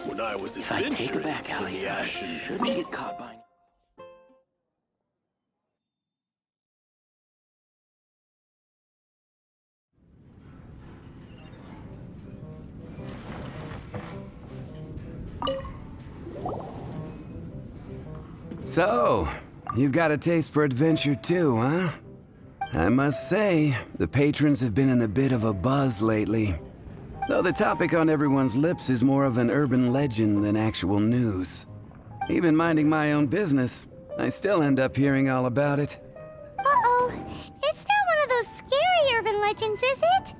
When I was If I take it adventuring back, in Allie, the I Ashen shouldn't Sea. get caught by... So, you've got a taste for adventure too, huh? I must say, the patrons have been in a bit of a buzz lately. Though the topic on everyone's lips is more of an urban legend than actual news. Even minding my own business, I still end up hearing all about it. Uh-oh. It's not one of those scary urban legends, is it?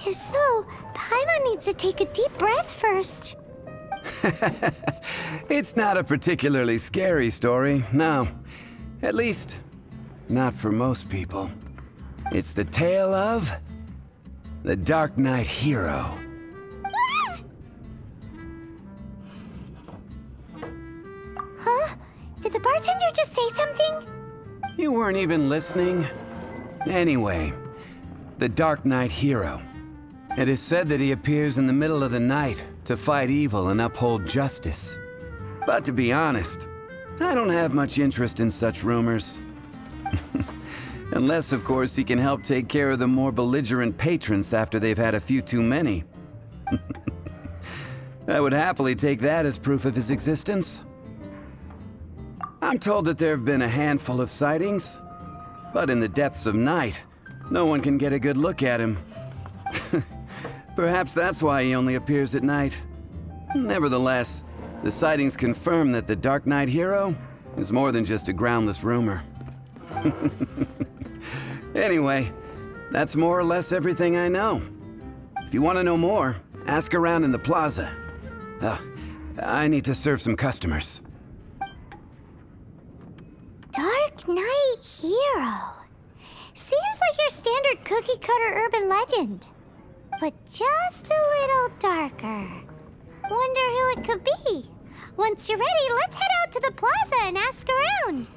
If so, Paimon needs to take a deep breath first. It's not a particularly scary story, no. At least, not for most people. It's the tale of the Darknight Hero. Huh? Did the bartender just say something? You weren't even listening? Anyway, the Darknight Hero. It is said that he appears in the middle of the night to fight evil and uphold justice. But to be honest, I don't have much interest in such rumors. Unless, of course, he can help take care of the more belligerent patrons after they've had a few too many. I would happily take that as proof of his existence. I'm told that there have been a handful of sightings, but in the depths of night, no one can get a good look at him. Perhaps that's why he only appears at night. Nevertheless, the sightings confirm that the Darknight Hero is more than just a groundless rumor. Anyway, that's more or less everything I know. If you want to know more, ask around in the plaza. I need to serve some customers. Darknight Hero. Seems like your standard cookie-cutter urban legend. But just a little darker. Wonder who it could be. Once you're ready, let's head out to the plaza and ask around.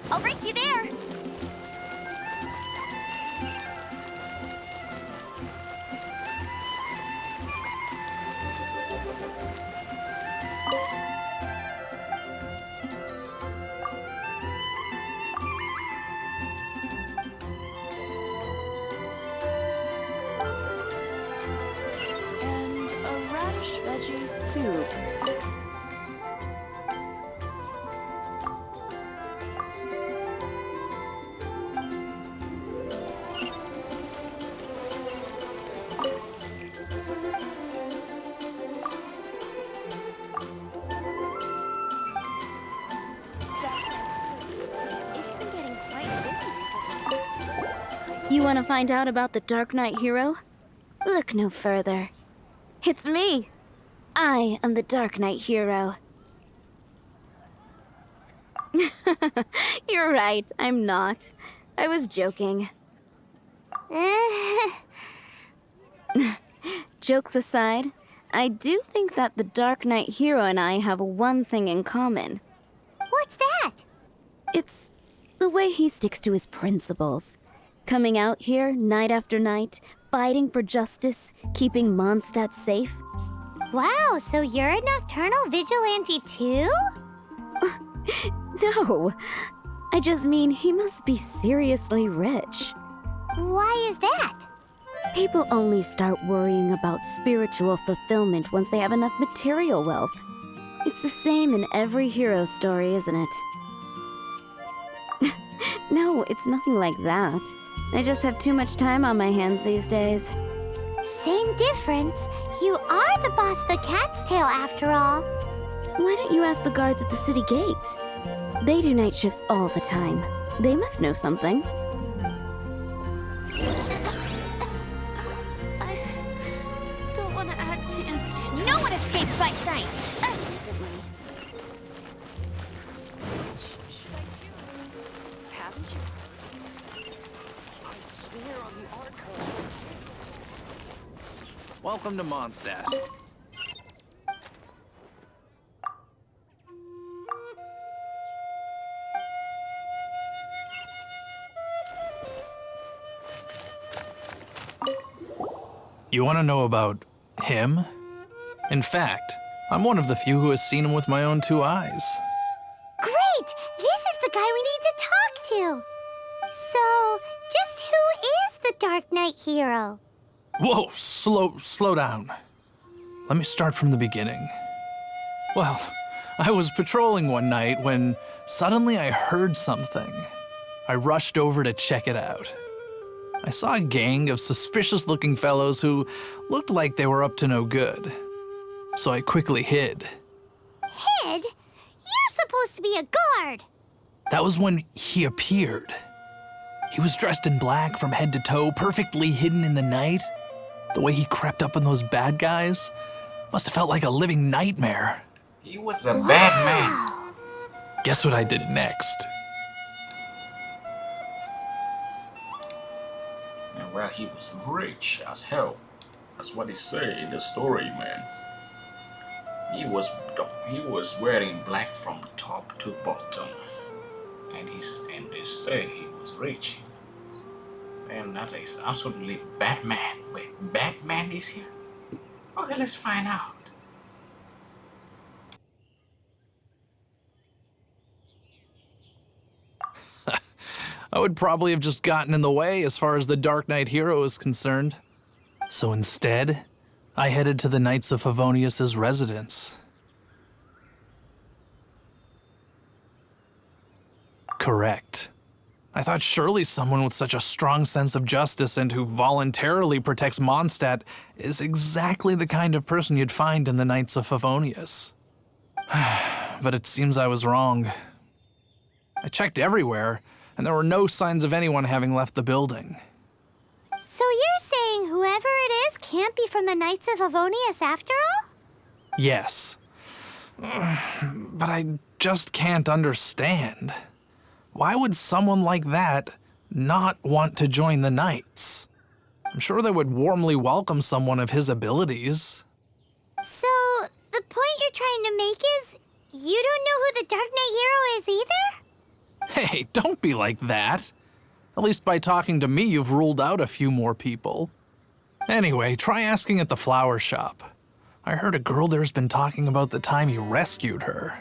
I'll race you there. And a radish veggie soup. You want to find out about the Darknight Hero? Look no further. It's me! I am the Darknight Hero. You're right, I'm not. I was joking. Jokes aside, I do think that the Darknight Hero and I have one thing in common. What's that? It's the way he sticks to his principles. Coming out here night after night, fighting for justice, keeping Mondstadt safe. Wow, so you're a nocturnal vigilante too? No, I just mean he must be seriously rich. Why is that? People only start worrying about spiritual fulfillment once they have enough material wealth. It's the same in every hero story, isn't it? No, it's nothing like that. I just have too much time on my hands these days. Same difference. You are the boss of the Cat's Tail after all. Why don't you ask the guards at the city gate? They do night shifts all the time. They must know something. I don't want to add to Anthony's... No one escapes my sight. Welcome to Mondstadt. You want to know about him? In fact, I'm one of the few who has seen him with my own two eyes. Great! This is the guy we need to talk to. So, just who is the Darknight Hero? Whoa, slow down. Let me start from the beginning. Well, I was patrolling one night when suddenly I heard something. I rushed over to check it out. I saw a gang of suspicious-looking fellows who looked like they were up to no good. So I quickly hid. Hid? You're supposed to be a guard. That was when he appeared. He was dressed in black from head to toe, perfectly hidden in the night. The way he crept up on those bad guys must have felt like a living nightmare. He was a bad man. Guess what I did next? And well, he was rich as hell. That's what they say in the story, man. He was wearing black from top to bottom, and they say he was rich. And that is absolutely Batman. Wait, Batman is here? Okay, let's find out. I would probably have just gotten in the way as far as the Darknight Hero is concerned. So instead, I headed to the Knights of Favonius' residence. Correct. I thought surely someone with such a strong sense of justice and who voluntarily protects Mondstadt is exactly the kind of person you'd find in the Knights of Favonius. But it seems I was wrong. I checked everywhere, and there were no signs of anyone having left the building. So you're saying whoever it is can't be from the Knights of Favonius after all? Yes. But I just can't understand. Why would someone like that not want to join the Knights? I'm sure they would warmly welcome someone of his abilities. So, the point you're trying to make is you don't know who the Darknight Hero is either? Hey, don't be like that. At least by talking to me, you've ruled out a few more people. Anyway, try asking at the flower shop. I heard a girl there's been talking about the time he rescued her.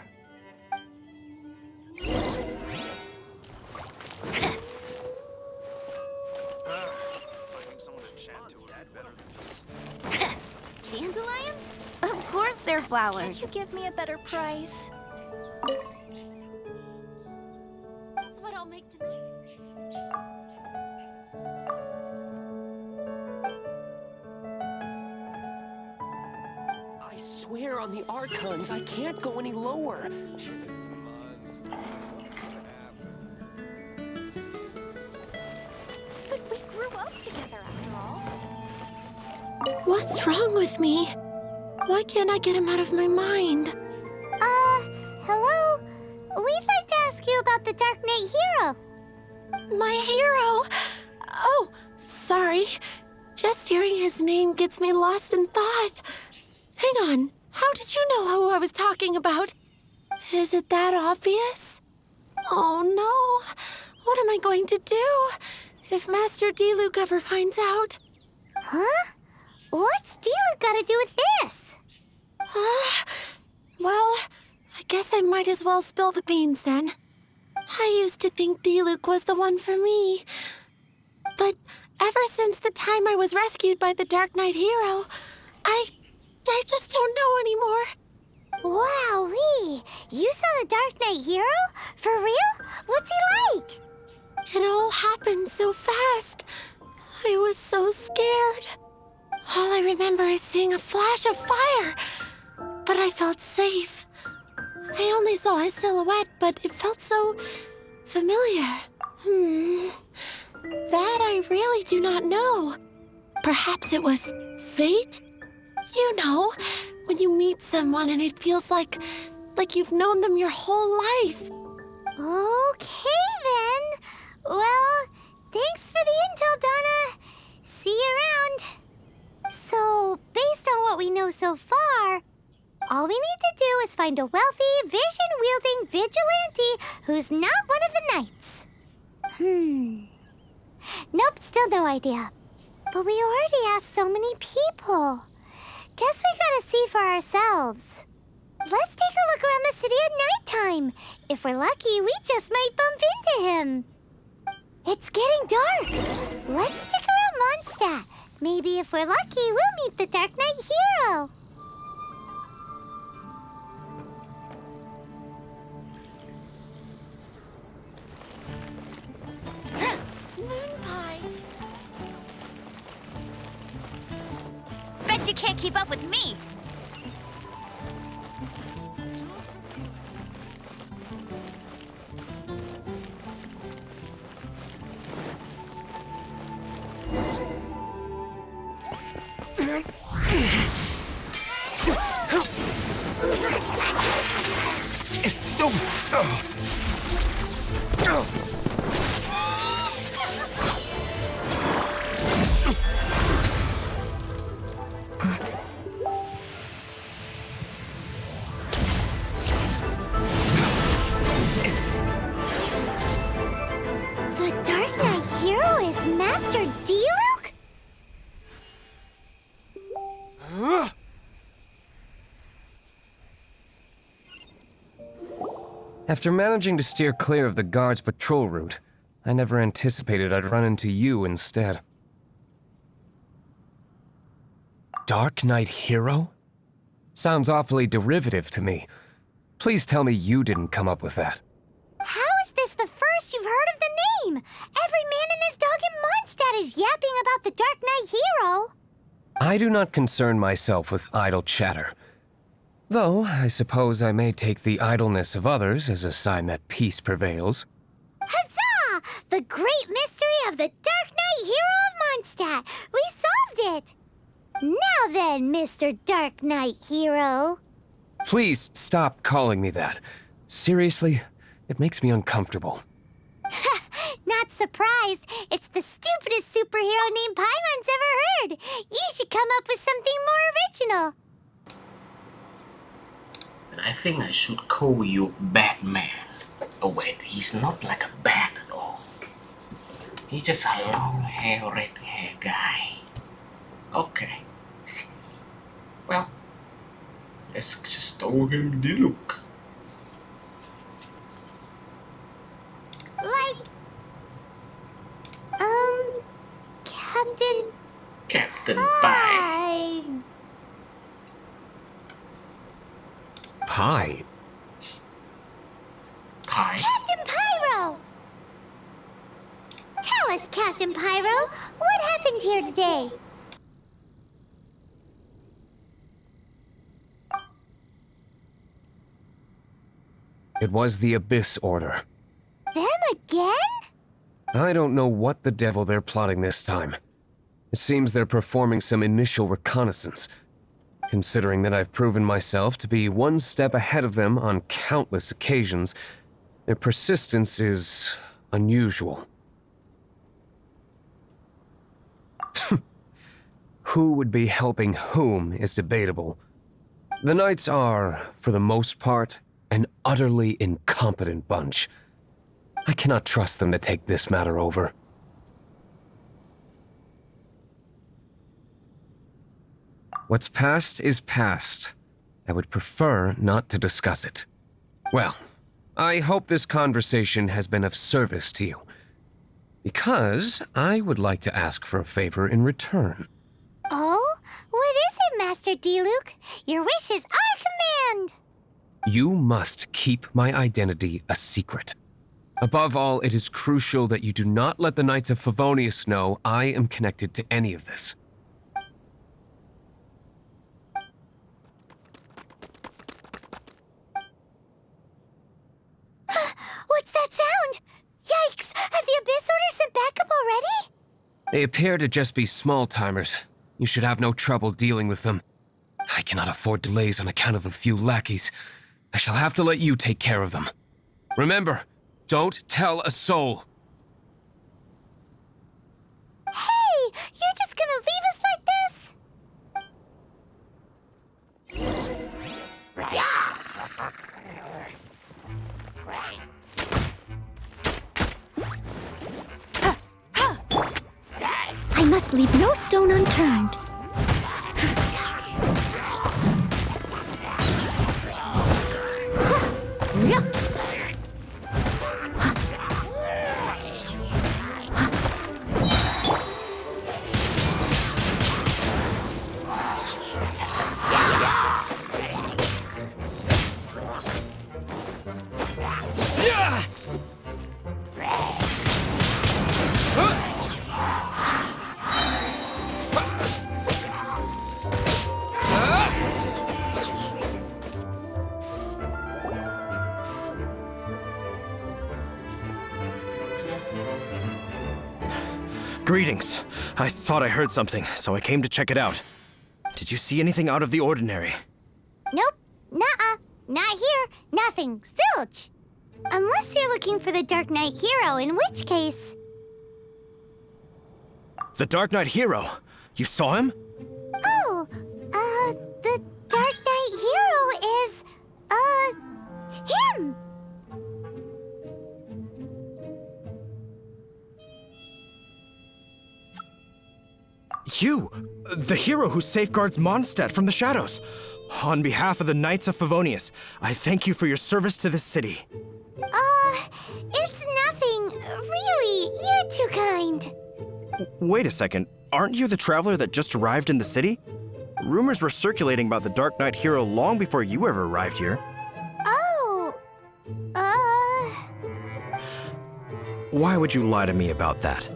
Dandelions? Of course they're flowers. Can't you give me a better price? That's what I'll make tonight. I swear on the Archons, I can't go any lower. But we grew up together after all. What's wrong with me? Why can't I get him out of my mind? Hello? We'd like to ask you about the Darknight Hero. My hero! Oh, sorry. Just hearing his name gets me lost in thought. Hang on, how did you know who I was talking about? Is it that obvious? Oh no, what am I going to do if Master Diluc ever finds out? Huh? What's Diluc got to do with this? Well, I guess I might as well spill the beans then. I used to think Diluc was the one for me. But ever since the time I was rescued by the Darknight Hero, I just don't know anymore. Wowee! You saw the Darknight Hero? For real? What's he like? It all happened so fast. I was so scared. All I remember is seeing a flash of fire. But I felt safe. I only saw his silhouette, but it felt so familiar. That I really do not know. Perhaps it was fate? You know, when you meet someone and it feels like you've known them your whole life. Okay then. Well, thanks for the intel, Donna. See you around. So, based on what we know so far, all we need to do is find a wealthy, vision-wielding vigilante who's not one of the knights. Nope, still no idea. But we already asked so many people. Guess we gotta see for ourselves. Let's take a look around the city at nighttime. If we're lucky, we just might bump into him. It's getting dark. Let's stick around Mondstadt. Maybe if we're lucky, we'll meet the Darknight Hero. Moon pie. Bet you can't keep up with me. The Darknight Hero is Master Diluc? After managing to steer clear of the guards' patrol route, I never anticipated I'd run into you instead. Darknight Hero? Sounds awfully derivative to me. Please tell me you didn't come up with that. How is this the first you've heard of the name? Every man and his dog in Mondstadt is yapping about the Darknight Hero. I do not concern myself with idle chatter. Though, I suppose I may take the idleness of others as a sign that peace prevails. Huzzah! The great mystery of the Darknight Hero of Mondstadt! We solved it! Now then, Mr. Darknight Hero. Please stop calling me that. Seriously, it makes me uncomfortable. Not surprised. It's the stupidest superhero name Paimon's ever heard. You should come up with something more original. I think I should call you Batman. Oh wait, he's not like a bat at all. He's just a long hair, red hair guy. Okay. Well, let's just call him Diluc. Like, Captain Pie. Pie. Pie? Pie? Captain Pyro! Tell us, Captain Pyro, what happened here today? It was the Abyss Order. Them again? I don't know what the devil they're plotting this time. It seems they're performing some initial reconnaissance. Considering that I've proven myself to be one step ahead of them on countless occasions, their persistence is unusual. Who would be helping whom is debatable. The Knights are, for the most part, an utterly incompetent bunch. I cannot trust them to take this matter over. What's past is past. I would prefer not to discuss it. Well, I hope this conversation has been of service to you. Because I would like to ask for a favor in return. Oh? What is it, Master Diluc? Your wish is our command! You must keep my identity a secret. Above all, it is crucial that you do not let the Knights of Favonius know I am connected to any of this. What's that sound? Yikes! Have the Abyss Order sent backup already? They appear to just be small-timers. You should have no trouble dealing with them. I cannot afford delays on account of a few lackeys. I shall have to let you take care of them. Remember, don't tell a soul. You're just gonna leave us like this? I must leave no stone unturned. Greetings. I thought I heard something, so I came to check it out. Did you see anything out of the ordinary? Nope. Nuh-uh. Not here. Nothing. Zilch. Unless you're looking for the Darknight Hero, in which case... The Darknight Hero? You saw him? Oh, the Darknight Hero is, him! You! The hero who safeguards Mondstadt from the shadows! On behalf of the Knights of Favonius, I thank you for your service to this city. It's nothing. Really, you're too kind. Wait a second, aren't you the traveler that just arrived in the city? Rumors were circulating about the Darknight Hero long before you ever arrived here. Oh, Why would you lie to me about that?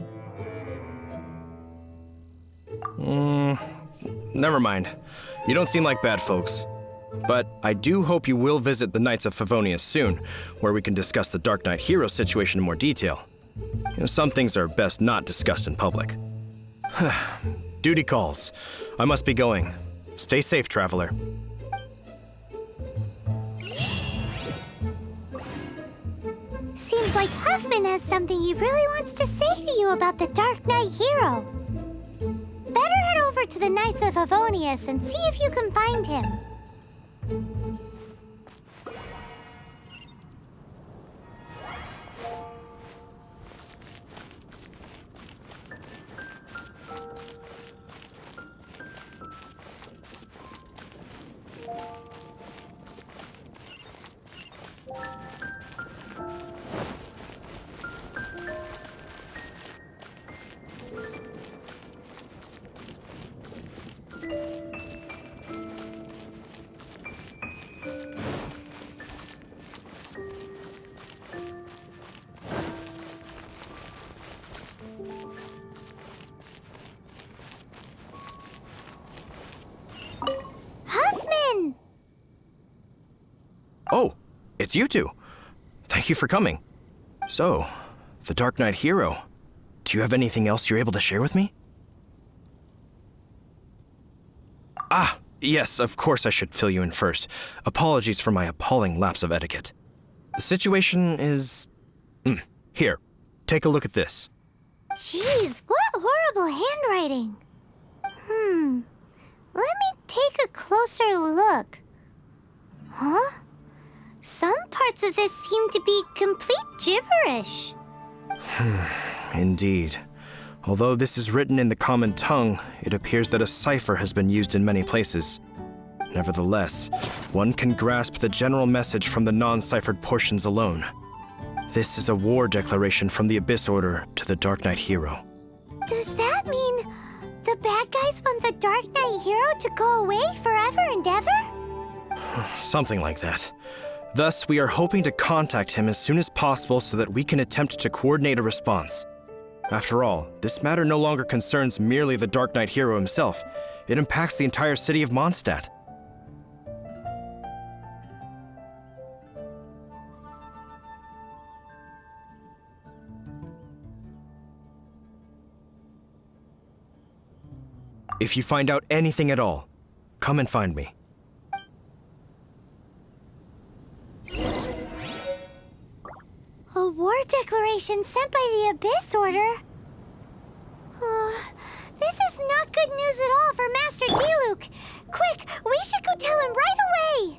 Never mind. You don't seem like bad folks. But I do hope you will visit the Knights of Favonius soon, where we can discuss the Darknight Hero situation in more detail. Some things are best not discussed in public. Duty calls. I must be going. Stay safe, traveler. seems like Huffman has something he really wants to say to you about the Darknight Hero. Better head over to the Knights of Favonius and see if you can find him. Huffman! Oh, it's you two. Thank you for coming. So, the Darknight Hero. Do you have anything else you're able to share with me? Ah, yes, of course I should fill you in first. Apologies for my appalling lapse of etiquette. The situation is... Here, take a look at this. Jeez, what horrible handwriting. Let me take a closer look. Huh? Some parts of this seem to be complete gibberish. Indeed. Although this is written in the common tongue, it appears that a cipher has been used in many places. Nevertheless, one can grasp the general message from the non-ciphered portions alone. This is a war declaration from the Abyss Order to the Darknight Hero. Does that mean the bad guys want the Darknight Hero to go away forever and ever? Something like that. Thus, we are hoping to contact him as soon as possible so that we can attempt to coordinate a response. After all, this matter no longer concerns merely the Darknight Hero himself. It impacts the entire city of Mondstadt. If you find out anything at all, come and find me. A war declaration sent by the Abyss Order? not good news at all for Master Diluc. Quick, we should go tell him right away.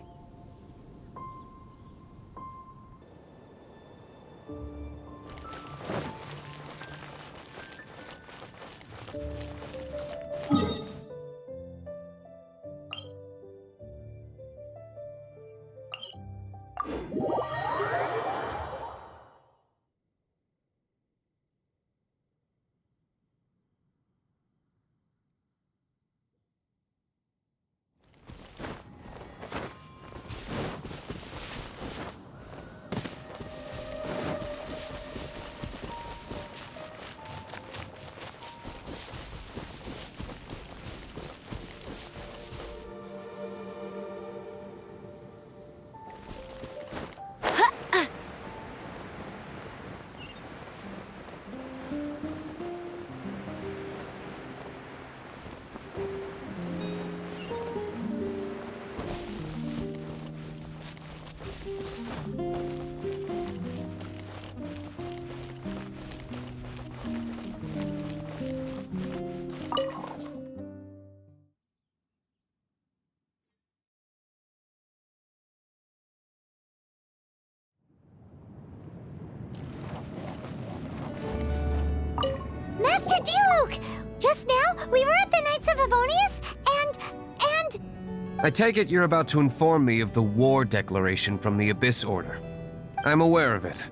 Master Diluc! Just now, we were at the Knights of Avonius, and... I take it you're about to inform me of the war declaration from the Abyss Order. I'm aware of it,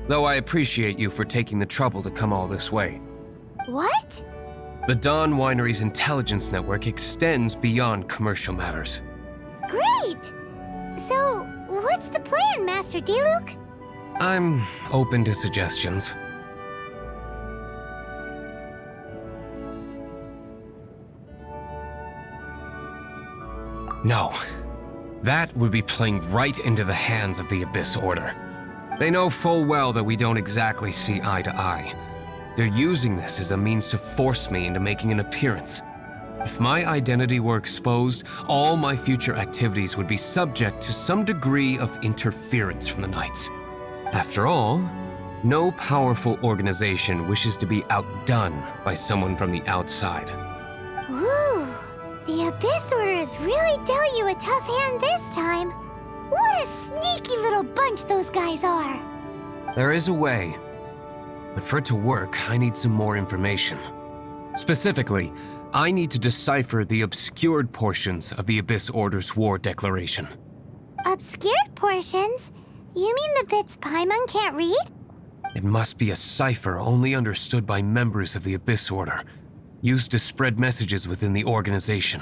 though I appreciate you for taking the trouble to come all this way. What? The Dawn Winery's intelligence network extends beyond commercial matters. Great! So, what's the plan, Master Diluc? I'm open to suggestions. No. That would be playing right into the hands of the Abyss Order. They know full well that we don't exactly see eye to eye. They're using this as a means to force me into making an appearance. If my identity were exposed, all my future activities would be subject to some degree of interference from the Knights. After all, no powerful organization wishes to be outdone by someone from the outside. Ooh, the Abyss Order has really dealt you a tough hand this time. What a sneaky little bunch those guys are. There is a way, but for it to work, I need some more information. Specifically, I need to decipher the obscured portions of the Abyss Order's war declaration. Obscured portions? You mean the bits Paimon can't read? It must be a cipher only understood by members of the Abyss Order, used to spread messages within the organization.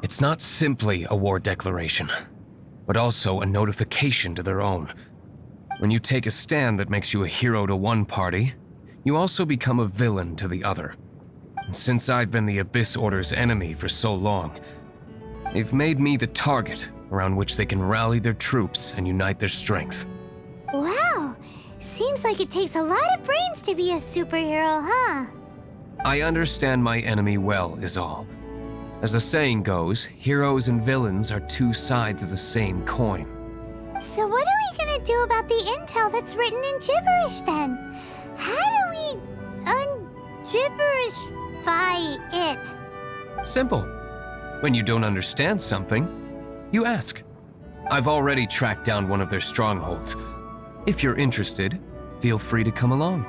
It's not simply a war declaration, but also a notification to their own. When you take a stand that makes you a hero to one party, you also become a villain to the other. And since I've been the Abyss Order's enemy for so long, they've made me the target around which they can rally their troops and unite their strength. Wow, seems like it takes a lot of brains to be a superhero, huh? I understand my enemy well, is all. As the saying goes, heroes and villains are two sides of the same coin. So what are we gonna do about the intel that's written in gibberish then? How do we un-gibberishify it? Simple. When you don't understand something, you ask. I've already tracked down one of their strongholds. If you're interested, feel free to come along.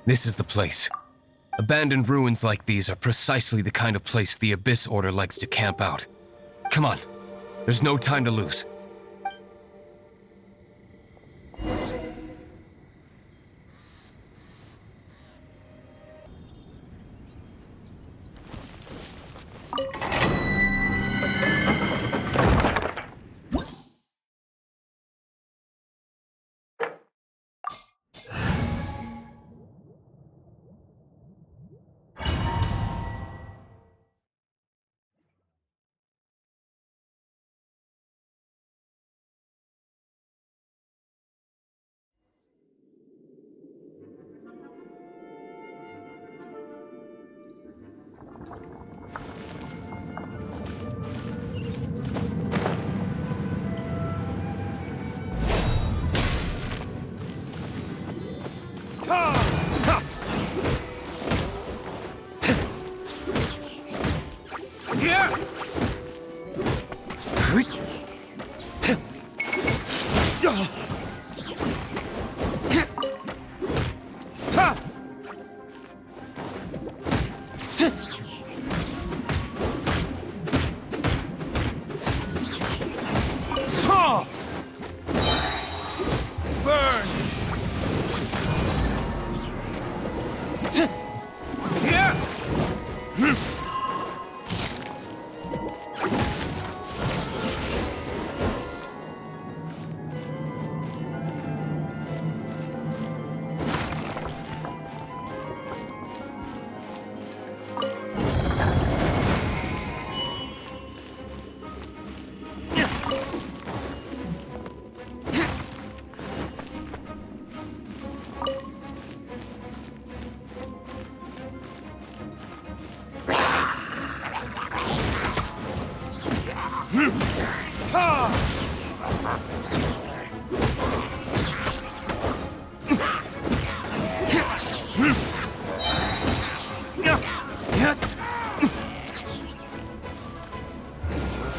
This is the place. Abandoned ruins like these are precisely the kind of place the Abyss Order likes to camp out. Come on. There's no time to lose.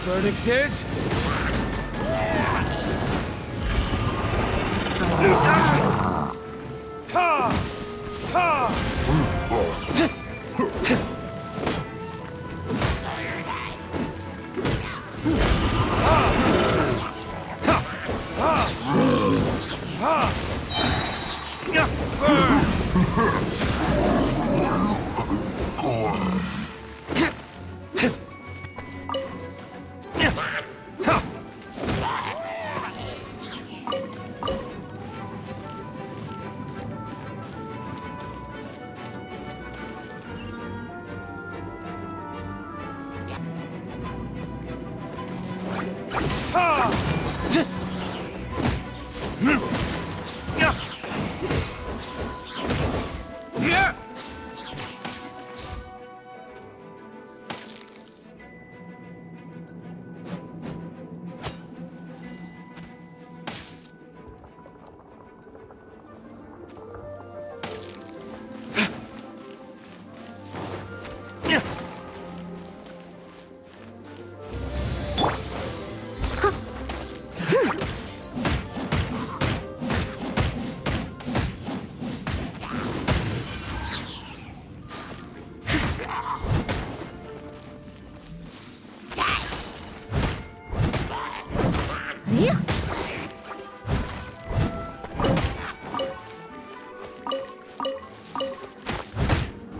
Verdict is...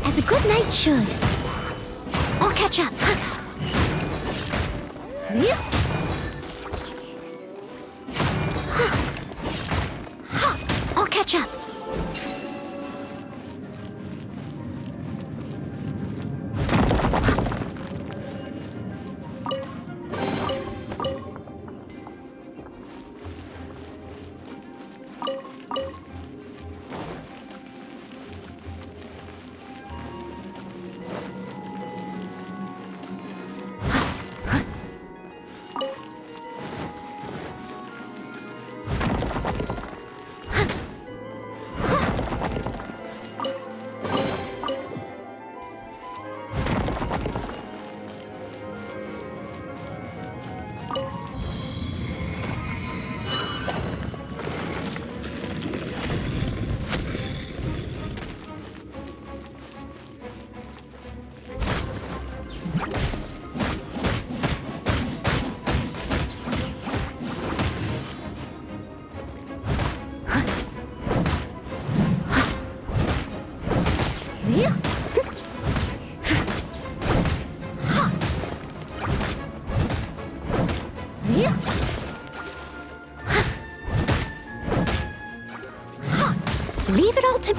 As a good knight should. I'll catch up. I'll catch up. Leave it all to...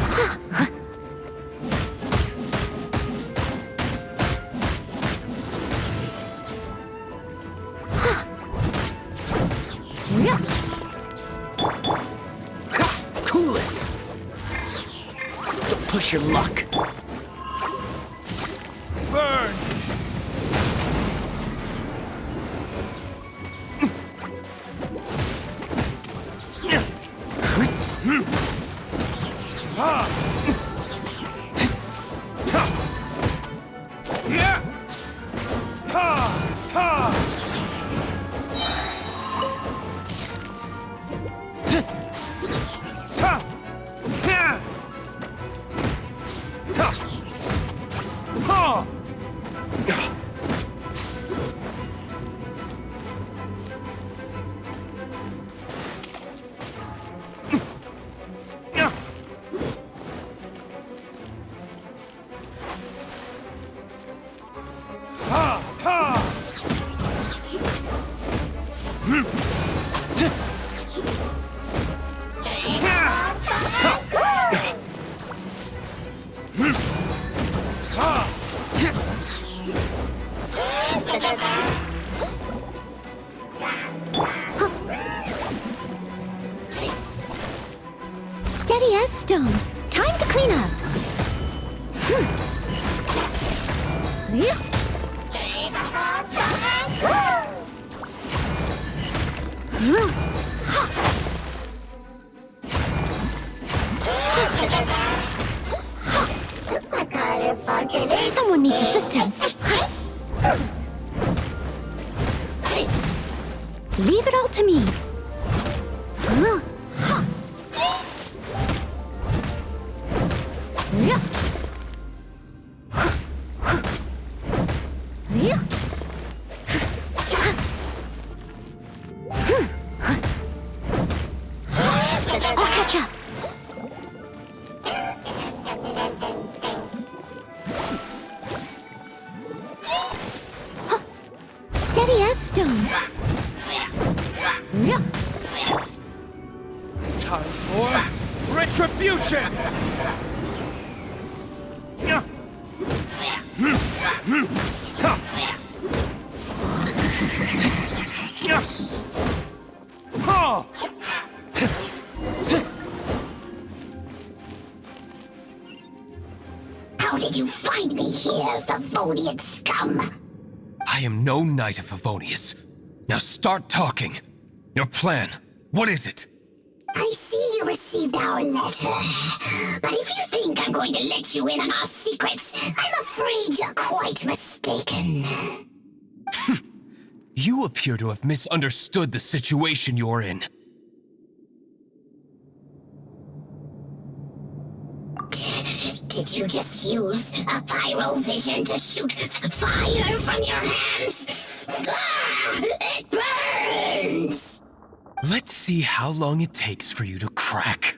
Cool it! Don't push your luck. Burn! Steady as stone. Time to clean up. Someone needs assistance. Leave it all to me. I'll catch up. Steady as stone. Time for retribution! How did you find me here, Favonian scum? I am no Knight of Favonius. Now start talking. Your plan, what is it? I see you received our letter. But if you think I'm going to let you in on our secrets, I'm afraid you're quite mistaken. You appear to have misunderstood the situation you're in. Did you just use a pyrovision to shoot fire from your hands? Ah, it burns! Let's see how long it takes for you to crack.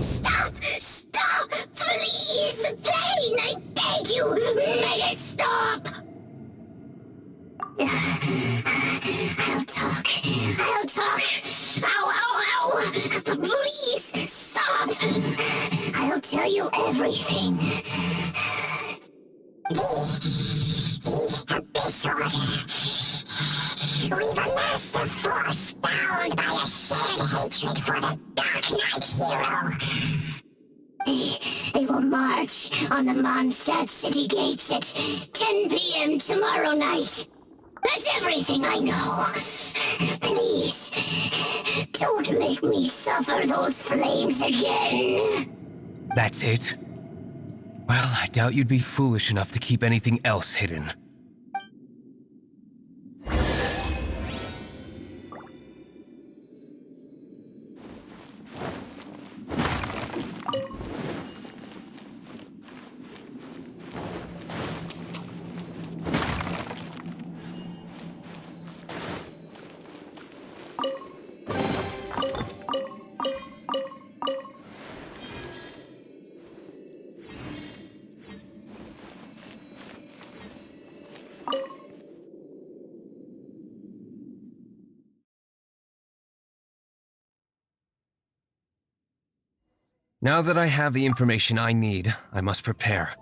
Stop! Stop! Please! Pain! I beg you! Make it stop! I'll talk. I'll talk. Ow, ow, ow! Please, stop! I'll tell you everything. This order. We've amassed a force bound by a shared hatred for the Darknight Hero. They will march on the Mondstadt city gates at 10 p.m. tomorrow night. That's everything I know. Please, don't make me suffer those flames again. That's it? Well, I doubt you'd be foolish enough to keep anything else hidden. Now that I have the information I need, I must prepare.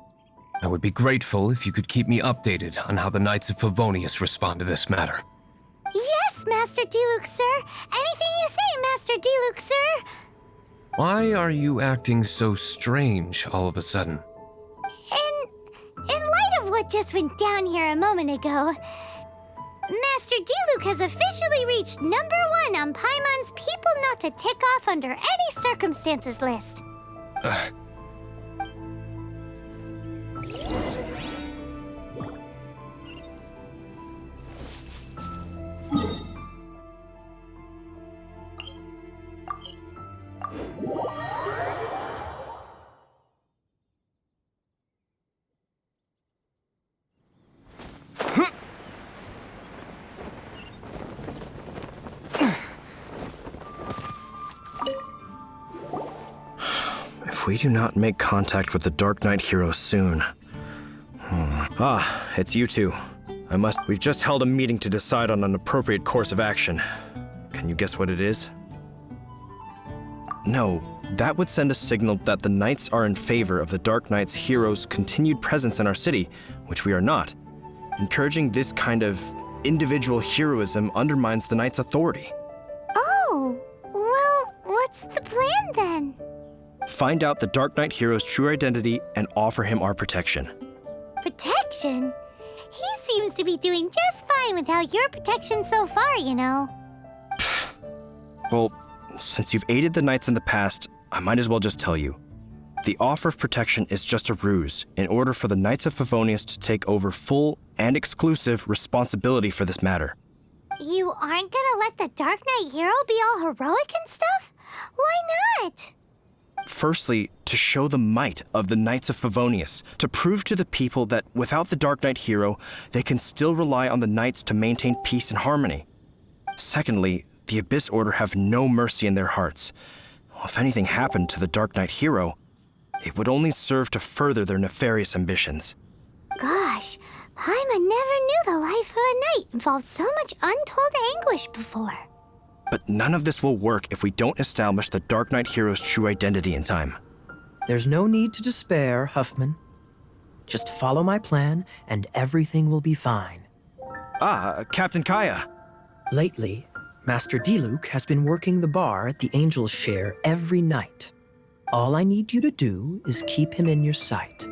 I would be grateful if you could keep me updated on how the Knights of Favonius respond to this matter. Yes, Master Diluc, sir. Anything you say, Master Diluc, sir. Why are you acting so strange all of a sudden? In light of what just went down here a moment ago, Master Diluc has officially reached #1 on Paimon's people not to tick off under any circumstances list. If we do not make contact with the Darknight Hero soon... Ah, it's you two. We've just held a meeting to decide on an appropriate course of action. Can you guess what it is? No, that would send a signal that the Knights are in favor of the Darknight Hero's continued presence in our city, which we are not. Encouraging this kind of individual heroism undermines the Knights' authority. Oh, well, what's the plan then? Find out the Darknight Hero's true identity and offer him our protection. Protection? He seems to be doing just fine without your protection so far, you know. Well, since you've aided the Knights in the past, I might as well just tell you. The offer of protection is just a ruse in order for the Knights of Favonius to take over full and exclusive responsibility for this matter. You aren't gonna let the Darknight Hero be all heroic and stuff? Why not? Firstly, to show the might of the Knights of Favonius, to prove to the people that without the Darknight Hero, they can still rely on the Knights to maintain peace and harmony. Secondly, the Abyss Order have no mercy in their hearts. If anything happened to the Darknight Hero, it would only serve to further their nefarious ambitions. Gosh, Paimon never knew the life of a knight involved so much untold anguish before. But none of this will work if we don't establish the Darknight Hero's true identity in time. There's no need to despair, Huffman. Just follow my plan, and everything will be fine. Ah, Captain Kaya. Lately, Master Diluc has been working the bar at the Angel's Share every night. All I need you to do is keep him in your sight.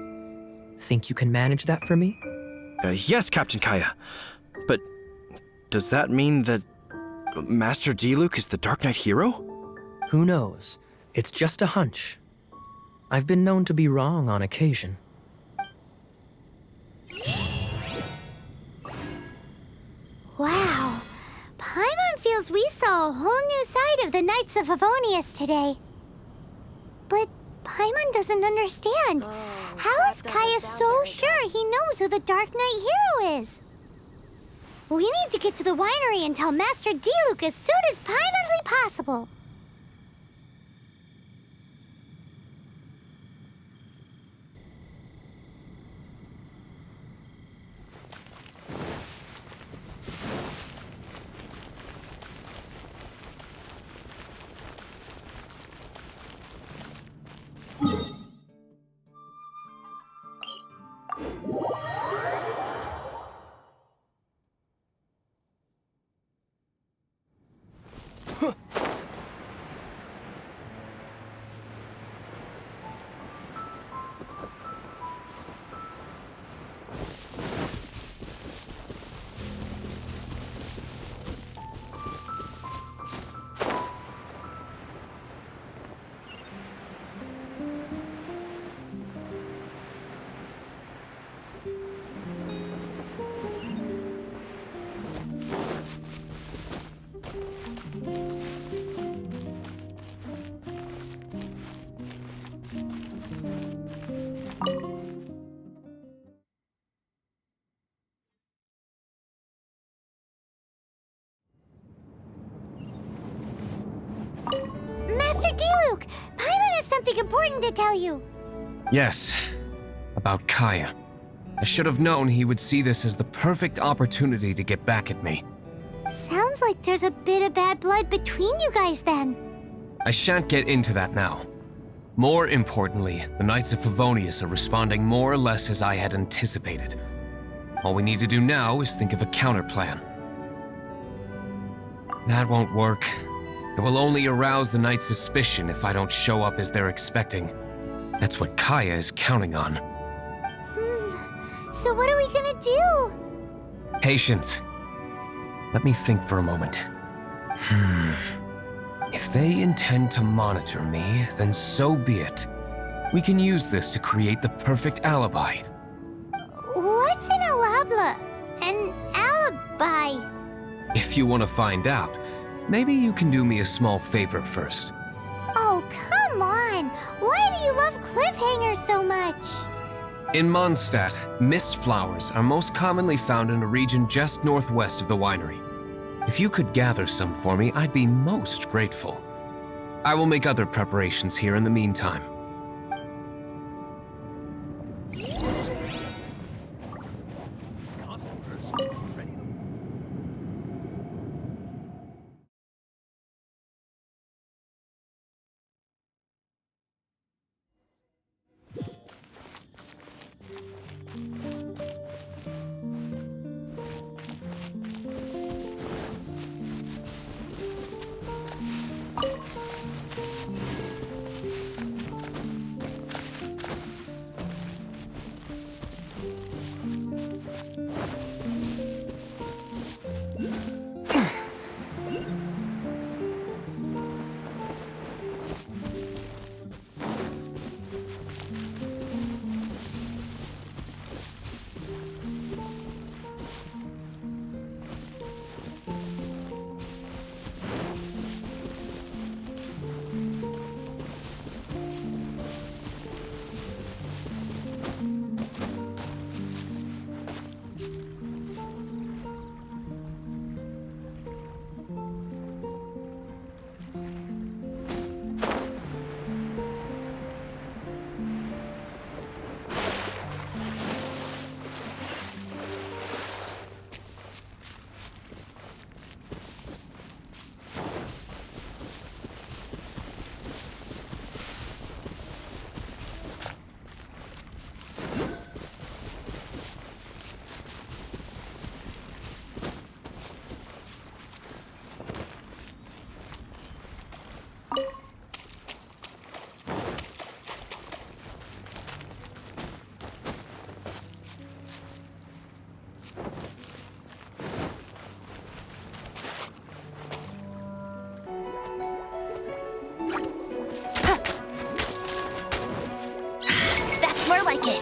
Think you can manage that for me? Yes, Captain Kaya. But does that mean that Master Diluc is the Darknight Hero? Who knows? It's just a hunch. I've been known to be wrong on occasion. Wow. Paimon feels we saw a whole new side of the Knights of Favonius today. But Paimon doesn't understand. How is Kaya so sure he knows who the Darknight Hero is? We need to get to the winery and tell Master Diluc as soon as Paimonly possible. Master Diluc, Paimon has something important to tell you. Yes, about Kaya. I should have known he would see this as the perfect opportunity to get back at me. Sounds like there's a bit of bad blood between you guys then. I shan't get into that now. More importantly, the Knights of Favonius are responding more or less as I had anticipated. All we need to do now is think of a counterplan. That won't work. It will only arouse the Knights' suspicion if I don't show up as they're expecting. That's what Kaya is counting on. So what are we gonna do? Patience. Let me think for a moment. If they intend to monitor me, then so be it. We can use this to create the perfect alibi. What's an alabla? An alibi? If you want to find out, maybe you can do me a small favor first. Oh, come on! Why do you love cliffhangers so much? In Mondstadt, mist flowers are most commonly found in a region just northwest of the winery. If you could gather some for me, I'd be most grateful. I will make other preparations here in the meantime. More like it.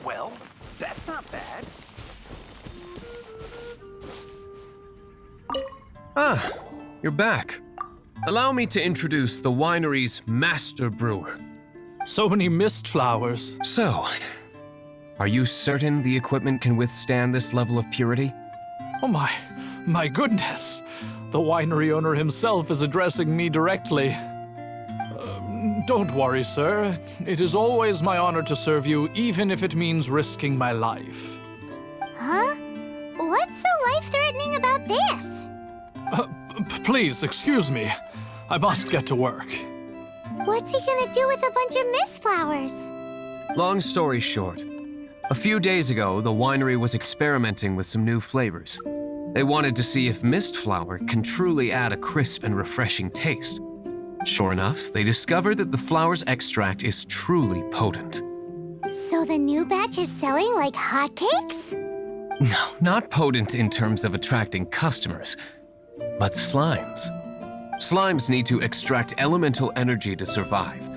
Well, that's not bad. Ah, you're back. Allow me to introduce the winery's master brewer. So many mist flowers. So, are you certain the equipment can withstand this level of purity? Oh my goodness. The winery owner himself is addressing me directly. Don't worry, sir. It is always my honor to serve you, even if it means risking my life. Huh? What's so life-threatening about this? Please, excuse me. I must get to work. What's he gonna do with a bunch of mist flowers? Long story short, a few days ago, the winery was experimenting with some new flavors. They wanted to see if mist flower can truly add a crisp and refreshing taste. Sure enough, they discovered that the flower's extract is truly potent. So the new batch is selling like hotcakes? No, not potent in terms of attracting customers, but slimes. Slimes need to extract elemental energy to survive.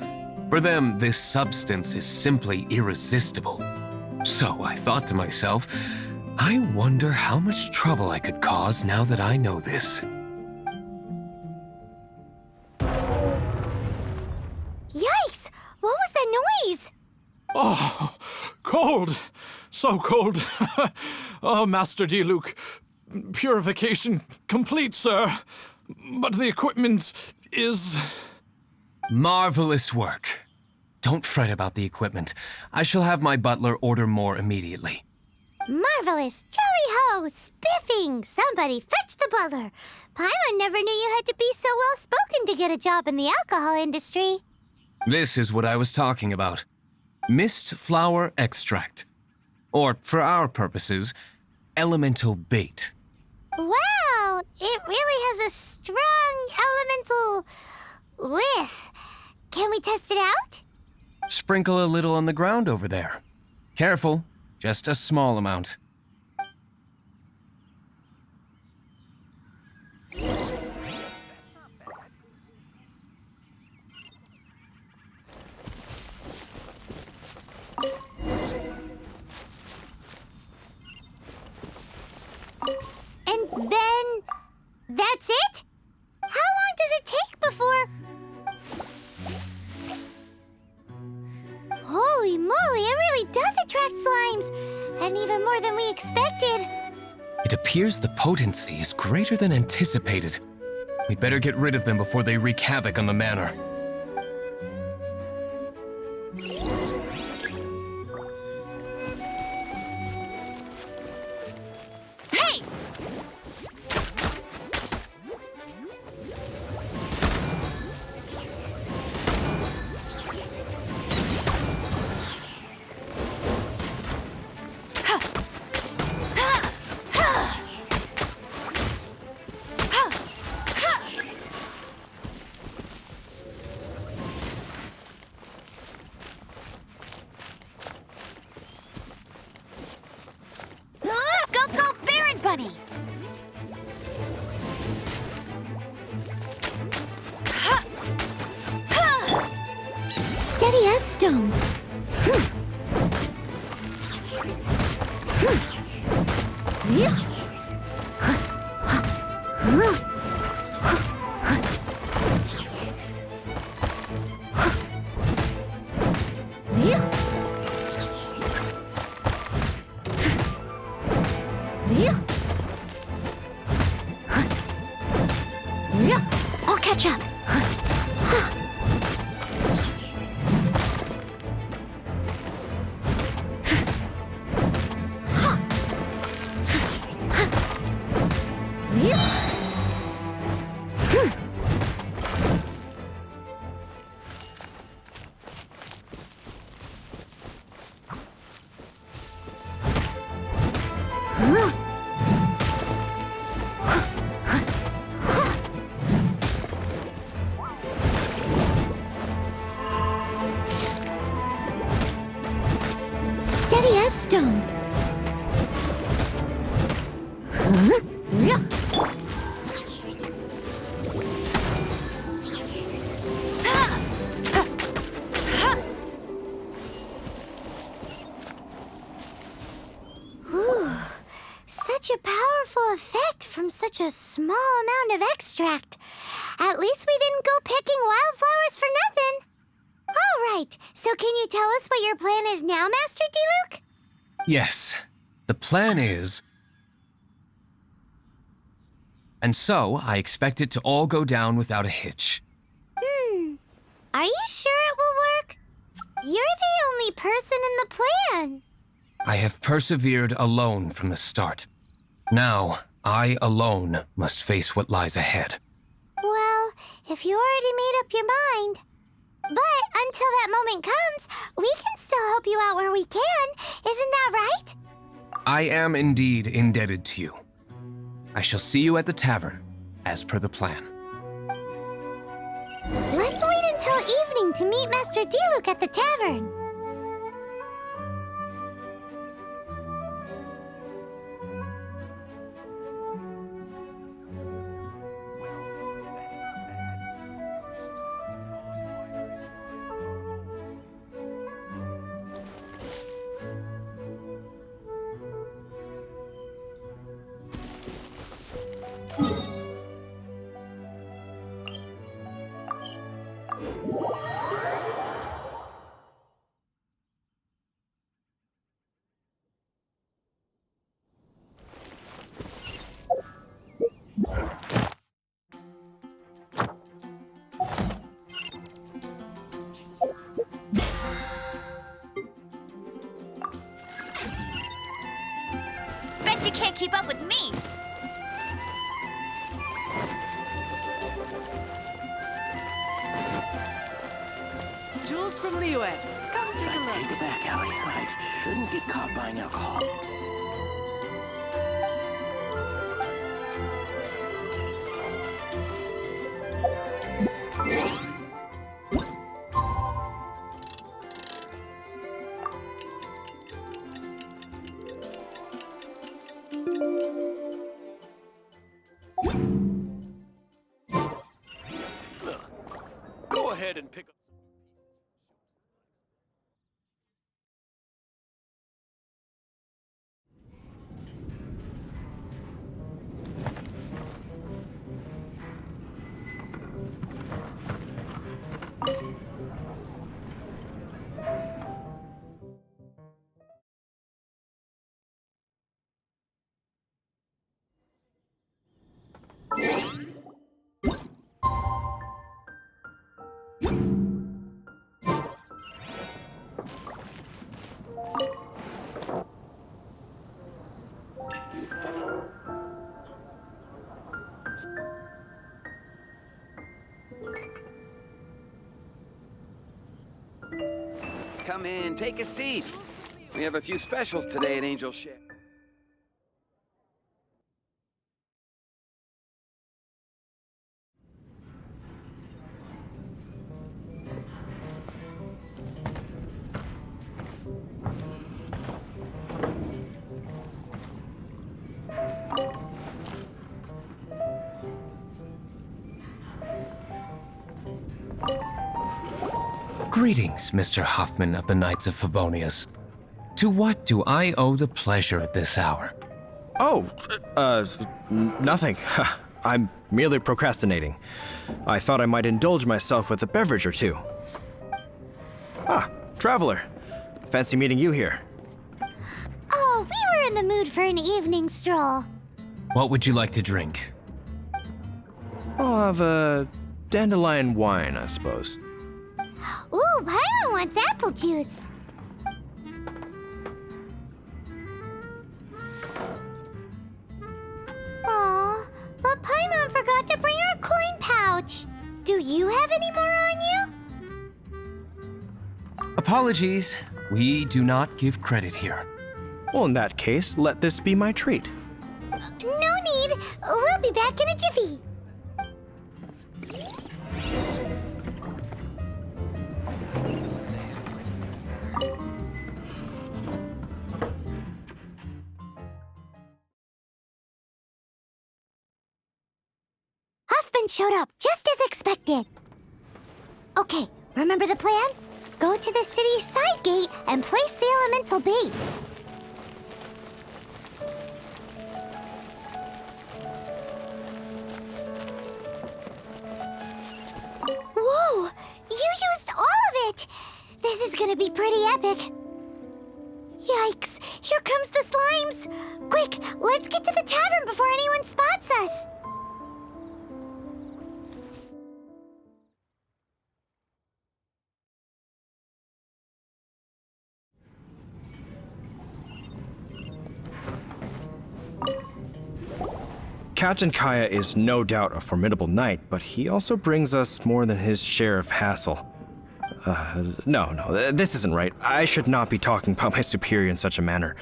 For them, this substance is simply irresistible. So I thought to myself, I wonder how much trouble I could cause now that I know this. Yikes! What was that noise? Oh, cold. So cold. Oh, Master Diluc. Purification complete, sir. But the equipment is... Marvelous work. Don't fret about the equipment. I shall have my butler order more immediately. Marvelous! Jolly-ho! Spiffing! Somebody fetch the butler! Paimon never knew you had to be so well-spoken to get a job in the alcohol industry. This is what I was talking about. Mist flower extract. Or, for our purposes, elemental bait. Wow! It really has a strong elemental whiff. Can we test it out? Sprinkle a little on the ground over there. Careful, just a small amount. And then... that's it? How long does it take before... Holy moly, it really does attract slimes! And even more than we expected. It appears the potency is greater than anticipated. We'd better get rid of them before they wreak havoc on the manor. Steady as stone. I'll catch up. Steady as stone. Such a powerful effect from such a small amount of extract. At least we didn't go picking wildflowers for nothing. All right, so can you tell us what your plan is now, Master Diluc? Yes, the plan is... And so, I expect it to all go down without a hitch. Are you sure it will work? You're the only person in the plan. I have persevered alone from the start. Now, I alone must face what lies ahead. Well, if you already made up your mind. But until that moment comes, we can still help you out where we can, isn't that right? I am indeed indebted to you. I shall see you at the tavern, as per the plan. Let's wait until evening to meet Master Diluc at the tavern. Bet you can't keep up with me! Jules from Liyue. Come take a look. Take it back, Allie. I shouldn't get caught buying alcohol. Go ahead and pick up. Come in, take a seat. We have a few specials today at Angel Share. Greetings, Mr. Hoffman of the Knights of Favonius. To what do I owe the pleasure at this hour? Oh, nothing. I'm merely procrastinating. I thought I might indulge myself with a beverage or two. Ah, traveler. Fancy meeting you here. Oh, we were in the mood for an evening stroll. What would you like to drink? I'll have a dandelion wine, I suppose. Ooh, Paimon wants apple juice. Aw, but Paimon forgot to bring her coin pouch. Do you have any more on you? Apologies, we do not give credit here. Well, in that case, let this be my treat. No need. We'll be back in a jiffy. Huffman showed up just as expected. Okay, remember the plan? Go to the city's side gate and place the elemental bait. Whoa! You used all of it! This is gonna be pretty epic. Yikes! Here comes the slimes! Quick, let's get to the tavern before anyone spots us! Captain Kaya is no doubt a formidable knight, but he also brings us more than his share of hassle. No, this isn't right. I should not be talking about my superior in such a manner.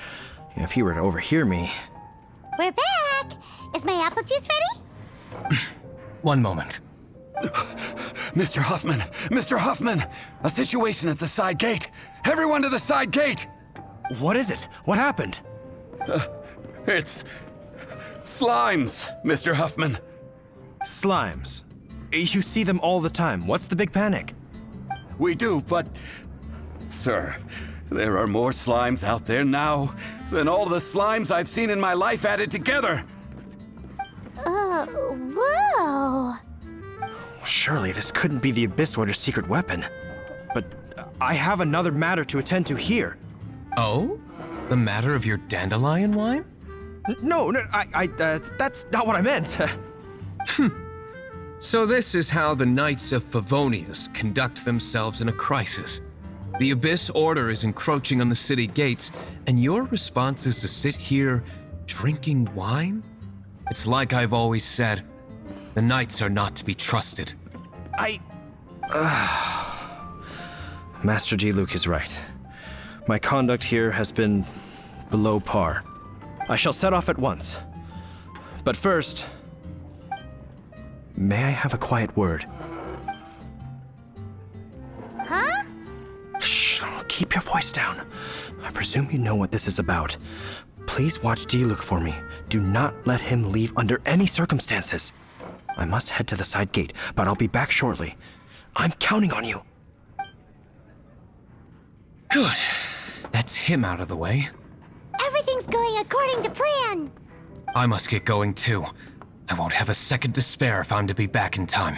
If he were to overhear me... We're back! Is my apple juice ready? One moment. Mr. Huffman! Mr. Huffman! A situation at the side gate! Everyone to the side gate! What is it? What happened? It's... slimes, Mr. Huffman. Slimes. You see them all the time. What's the big panic? We do, but... Sir, there are more slimes out there now than all the slimes I've seen in my life added together! Whoa! Surely this couldn't be the Abyss Order's secret weapon. But I have another matter to attend to here. Oh? The matter of your dandelion wine? No, that's not what I meant. So this is how the Knights of Favonius conduct themselves in a crisis. The Abyss Order is encroaching on the city gates, and your response is to sit here drinking wine? It's like I've always said, the Knights are not to be trusted. Master Diluc is right. My conduct here has been below par. I shall set off at once. But first, may I have a quiet word? Huh? Shh, keep your voice down. I presume you know what this is about. Please watch Diluc for me. Do not let him leave under any circumstances. I must head to the side gate, but I'll be back shortly. I'm counting on you. Good. That's him out of the way. Everything's going according to plan. I must get going too. I won't have a second to spare if I'm to be back in time.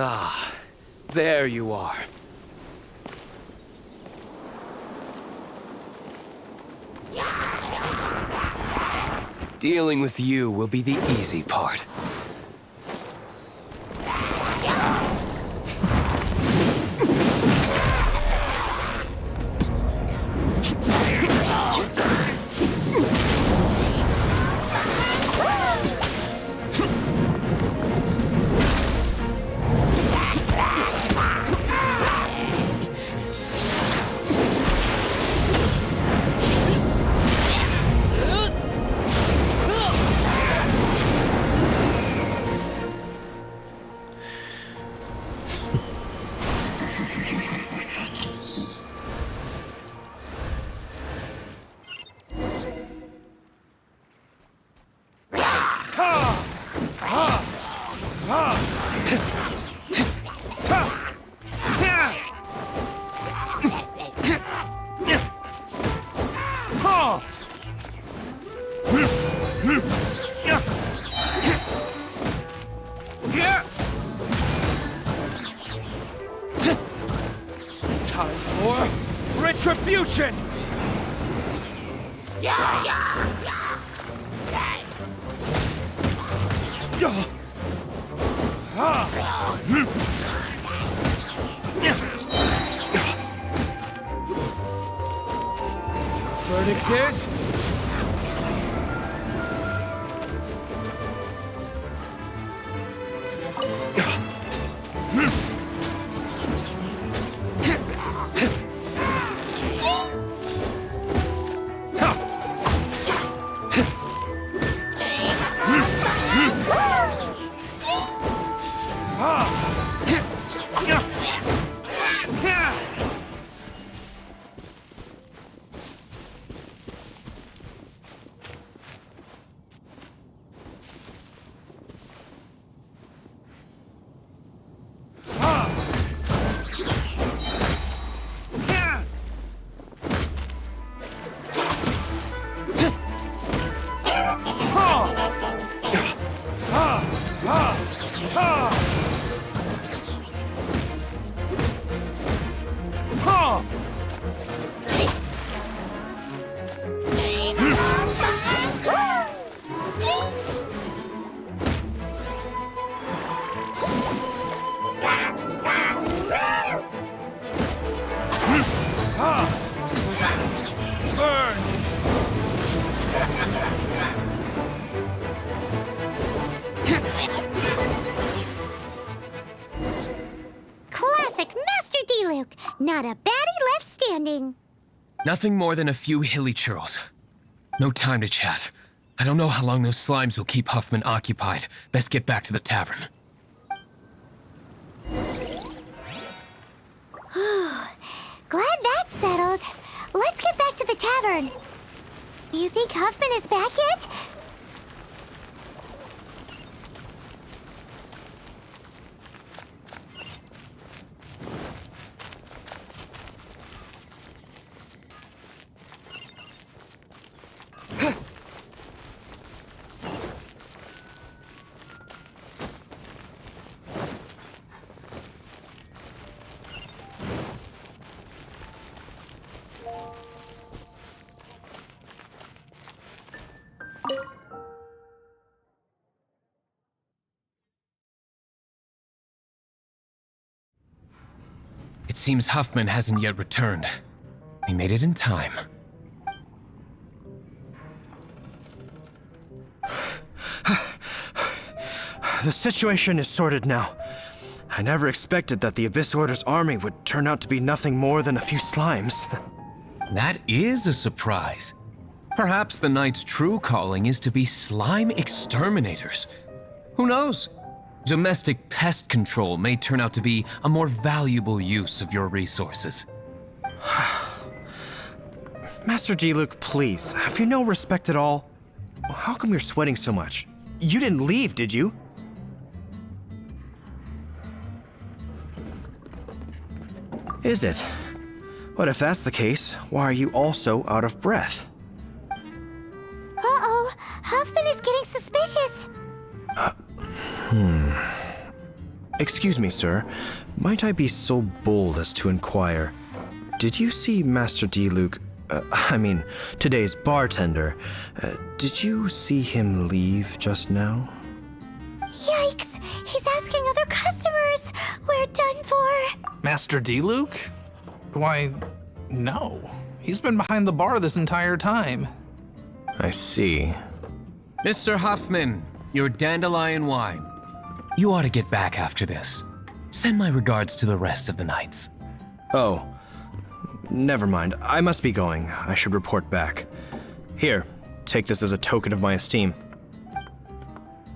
Ah, there you are. Dealing with you will be the easy part. Time for retribution! Verdict is... D-Luke. Not a baddie left standing. Nothing more than a few hilly churls. No time to chat. I don't know how long those slimes will keep Huffman occupied. Best get back to the tavern. Glad that's settled. Let's get back to the tavern. You think Huffman is back yet? It seems Huffman hasn't yet returned. He made it in time. The situation is sorted now. I never expected that the Abyss Order's army would turn out to be nothing more than a few slimes. That is a surprise. Perhaps the Knight's true calling is to be slime exterminators. Who knows? Domestic pest control may turn out to be a more valuable use of your resources. Master D-Luke, please, have you no respect at all? How come you're sweating so much? You didn't leave, did you? Is it? But if that's the case, why are you also out of breath? Uh-oh, Huffman is getting suspicious. Excuse me, sir. Might I be so bold as to inquire, did you see Master D-Luke, today's bartender, did you see him leave just now? Yikes, he's asking other customers. We're done for. Master D-Luke? Why, no. He's been behind the bar this entire time. I see. Mr. Huffman, your dandelion wine. You ought to get back after this. Send my regards to the rest of the knights. Oh, never mind. I must be going. I should report back. Here, take this as a token of my esteem.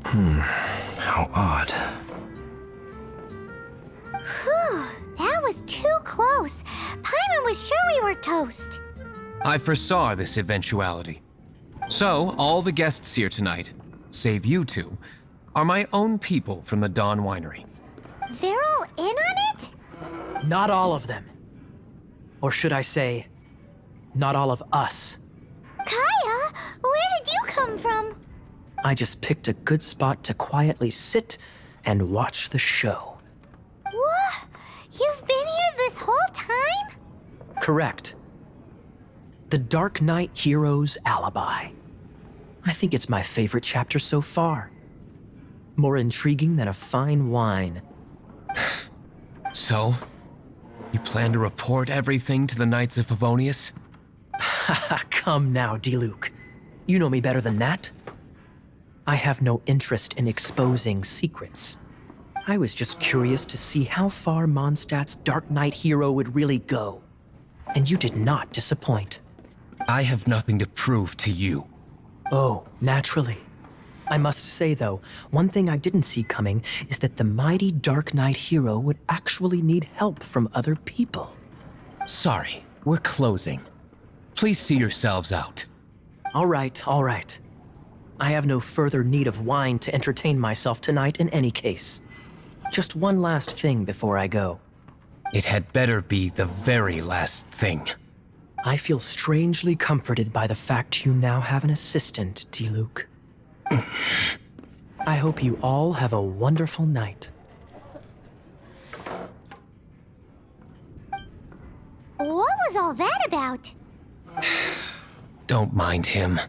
How odd. Whew, that was too close. Paimon was sure we were toast. I foresaw this eventuality. So, all the guests here tonight, save you two, are my own people from the Dawn Winery. They're all in on it? Not all of them. Or should I say, not all of us. Kaya, where did you come from? I just picked a good spot to quietly sit and watch the show. What? You've been here this whole time? Correct. The Darknight Hero's alibi. I think it's my favorite chapter so far. More intriguing than a fine wine. So, you plan to report everything to the Knights of Favonius? Come now, D-Luke. You know me better than that. I have no interest in exposing secrets. I was just curious to see how far Mondstadt's Darknight Hero would really go. And you did not disappoint. I have nothing to prove to you. Oh, naturally. I must say, though, one thing I didn't see coming is that the mighty Darknight Hero would actually need help from other people. Sorry, we're closing. Please see yourselves out. All right, all right. I have no further need of wine to entertain myself tonight in any case. Just one last thing before I go. It had better be the very last thing. I feel strangely comforted by the fact you now have an assistant, D-Luke. I hope you all have a wonderful night. What was all that about? Don't mind him.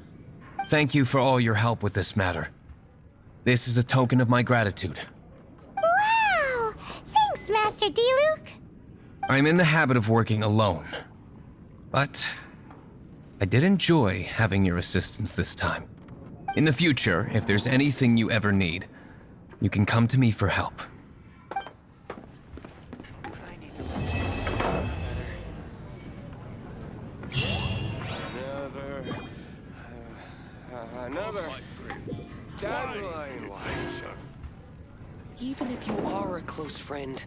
Thank you for all your help with this matter. This is a token of my gratitude. Wow! Thanks, Master D-Luke. I'm in the habit of working alone. But I did enjoy having your assistance this time. In the future, if there's anything you ever need, you can come to me for help. Another dandelion. Even if you are a close friend,